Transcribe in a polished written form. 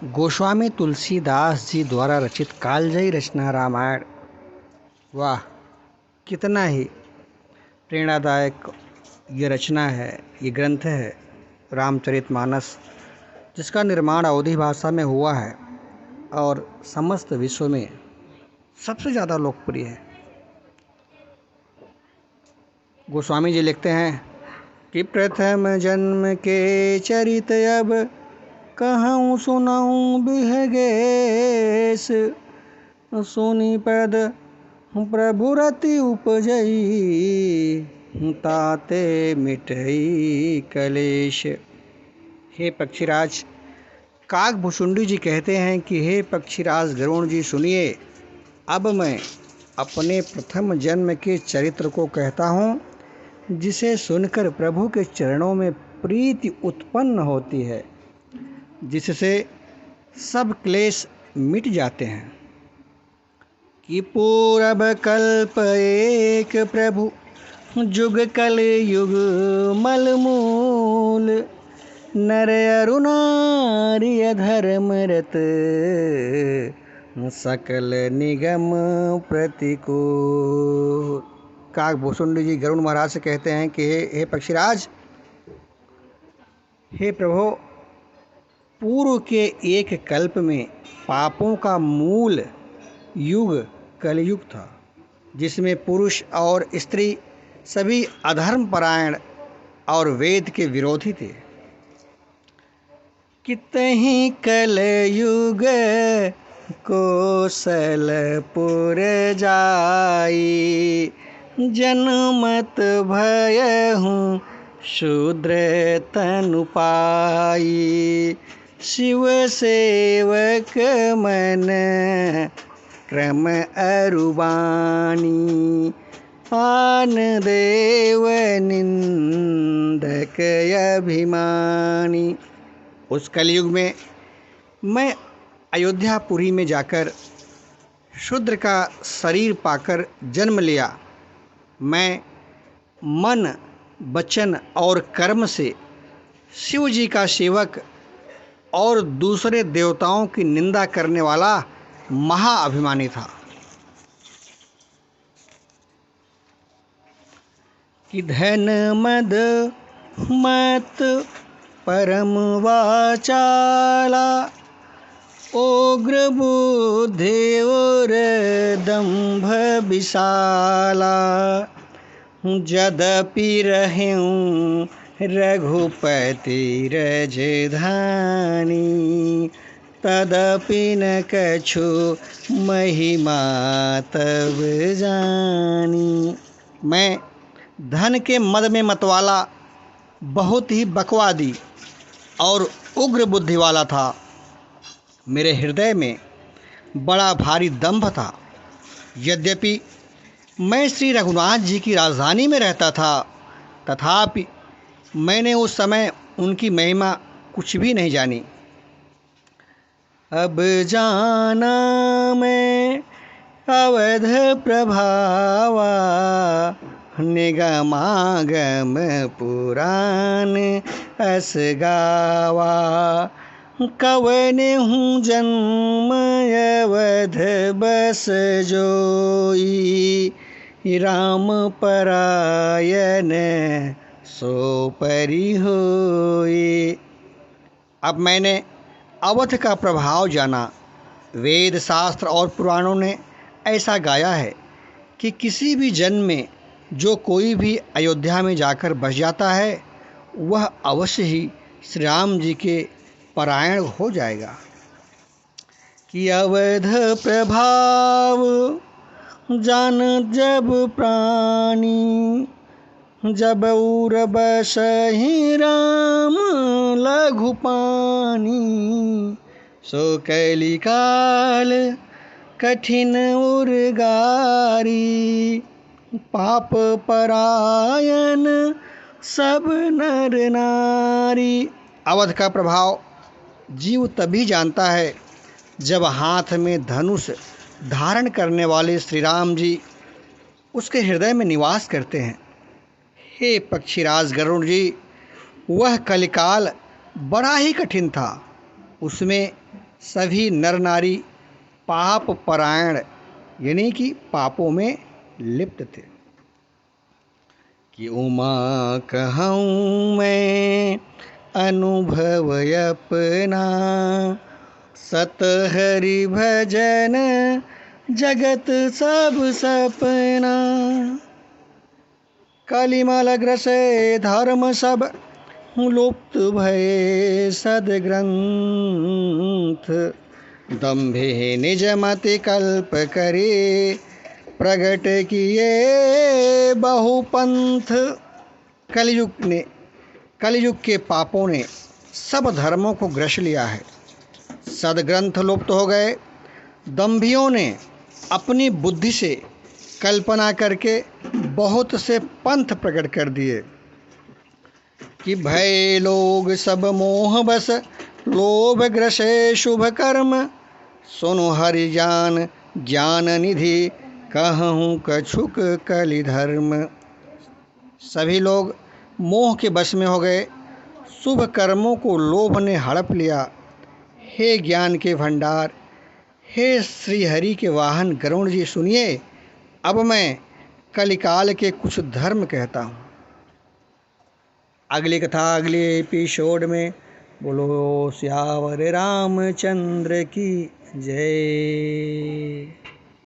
गोस्वामी तुलसीदास जी द्वारा रचित कालजयी रचना रामायण। वाह, कितना ही प्रेरणादायक ये रचना है, ये ग्रंथ है रामचरितमानस, जिसका निर्माण अवधी भाषा में हुआ है और समस्त विश्व में सबसे ज़्यादा लोकप्रिय है। गोस्वामी जी लिखते हैं कि प्रथम जन्म के चरित अब कहूँ सुनाऊँ बिहगेस, सुनी पद प्रभु रति उपजई, ताते मिटई कलेश। हे पक्षीराज, काकभुसुंडी जी कहते हैं कि हे पक्षीराज गरुण जी सुनिए, अब मैं अपने प्रथम जन्म के चरित्र को कहता हूँ, जिसे सुनकर प्रभु के चरणों में प्रीति उत्पन्न होती है, जिससे सब क्लेश मिट जाते हैं। कि पूरब कल्प एक प्रभु, जुग कल युग मलमूल, नर अरु नारी धर्मरत, सकल निगम प्रतिकूल। काकभुसुंडी जी गरुड़ महाराज से कहते हैं कि हे पक्षीराज, हे प्रभु, पूर्व के एक कल्प में पापों का मूल युग कलयुग था, जिसमें पुरुष और स्त्री सभी अधर्म परायण और वेद के विरोधी थे। कितहि कलयुग कौशलपुर जाई, जनमत भयहु शूद्र तनु पाई, शिव सेवक मन क्रम अरुबानी, आन देव निंदक अभिमानी। उस कलयुग में मैं अयोध्यापुरी में जाकर शूद्र का शरीर पाकर जन्म लिया। मैं मन, वचन और कर्म से शिव जी का सेवक और दूसरे देवताओं की निंदा करने वाला महाअभिमानी था। कि धन मद मत परम वाचाला, उग्र बुद्धि और दंभ विशाला, यद्यपि रहूं रघुपति रजधानी, तदपि न कछु महिमा तब जानी। मैं धन के मद में मतवाला, बहुत ही बकवादी और उग्र बुद्धि वाला था। मेरे हृदय में बड़ा भारी दंभ था। यद्यपि मैं श्री रघुनाथ जी की राजधानी में रहता था, तथापि मैंने उस समय उनकी महिमा कुछ भी नहीं जानी। अब जाना मैं अवध प्रभावा, निगमागम पुराण अस गावा, कवन हूँ जन्म अवध बस जोई, राम परायण सो परि होई। अब मैंने अवध का प्रभाव जाना। वेद शास्त्र और पुराणों ने ऐसा गाया है कि किसी भी जन्म में जो कोई भी अयोध्या में जाकर बस जाता है, वह अवश्य ही श्री राम जी के परायण हो जाएगा। कि अवध प्रभाव जान जब प्राणी, जब उर बसहि राम लघुपानी, सो कलिकाल कठिन उर्गारी, पाप परायण सब नर नारी। अवध का प्रभाव जीव तभी जानता है जब हाथ में धनुष धारण करने वाले श्री राम जी उसके हृदय में निवास करते हैं। हे पक्षीराज गरुड़ जी, वह कलिकाल बड़ा ही कठिन था। उसमें सभी नर नारी पाप परायण यानी कि पापों में लिप्त थे। कि उमा कहूँ मैं अनुभव अपना, सत हरि भजन जगत सब सपना। कलिमल ग्रसे धर्म सब, लुप्त भये सदग्रंथ। दंभे निज मति कल्प करे, प्रगट किए बहुपंथ। कलयुग के पापों ने सब धर्मों को ग्रस लिया है। सदग्रंथ लुप्त हो गए। दंभियों ने अपनी बुद्धि से कल्पना करके बहुत से पंथ प्रकट कर दिए। कि भय लोग सब मोह बस, लोभ ग्रसे शुभ कर्म। सुनो हरि ज्ञान ज्ञान निधि, कहूँ कछुक कलि धर्म। सभी लोग मोह के बस में हो गए। शुभ कर्मों को लोभ ने हड़प लिया। हे ज्ञान के भंडार, हे श्री हरि के वाहन गरुण जी सुनिए, अब मैं कलिकाल के कुछ धर्म कहता हूँ। अगली कथा अगले एपिसोड में। बोलो सियावर रामचंद्र की जय।